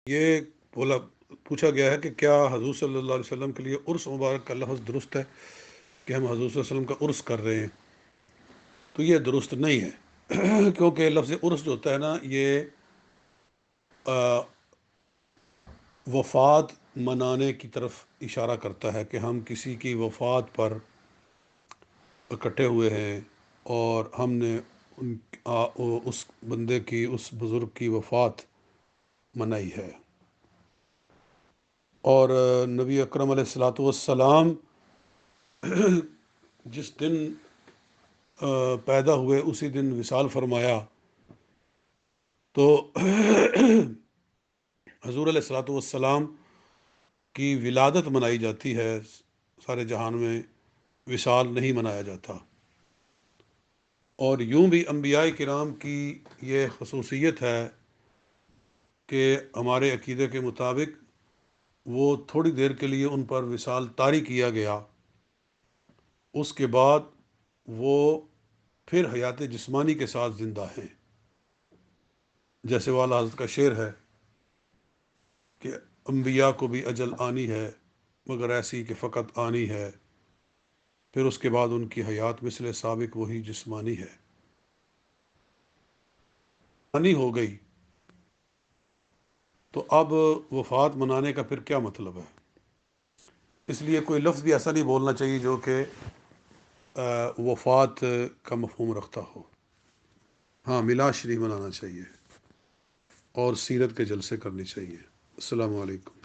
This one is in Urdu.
یہ بولا پوچھا گیا ہے کہ کیا حضور صلی اللہ علیہ وسلم کے لیے عرس مبارک کا لفظ درست ہے کہ ہم حضور صلی اللہ علیہ وسلم کا عرس کر رہے ہیں؟ تو یہ درست نہیں ہے کیونکہ لفظ عرس جو ہوتا ہے نا، یہ وفات منانے کی طرف اشارہ کرتا ہے کہ ہم کسی کی وفات پر اکٹھے ہوئے ہیں اور ہم نے ان اس بندے کی، اس بزرگ کی وفات منائی ہے۔ اور نبی اکرم علیہ الصلاۃ والسلام جس دن پیدا ہوئے اسی دن وصال فرمایا، تو حضور علیہ الصلاۃ والسلام کی ولادت منائی جاتی ہے، سارے جہان میں وصال نہیں منایا جاتا۔ اور یوں بھی انبیاء کرام کی یہ خصوصیت ہے کہ ہمارے عقیدے کے مطابق وہ تھوڑی دیر کے لیے ان پر وصال طاری کیا گیا، اس کے بعد وہ پھر حیات جسمانی کے ساتھ زندہ ہیں۔ جیسے والا حضرت کا شعر ہے کہ انبیاء کو بھی اجل آنی ہے مگر ایسی کہ فقط آنی ہے، پھر اس کے بعد ان کی حیات مثل سابق وہی جسمانی ہے۔ آنی ہو گئی تو اب وفات منانے کا پھر کیا مطلب ہے؟ اس لیے کوئی لفظ بھی ایسا نہیں بولنا چاہیے جو کہ وفات کا مفہوم رکھتا ہو۔ ہاں، میلاد شریف منانا چاہیے اور سیرت کے جلسے کرنے چاہیے۔ السلام علیکم۔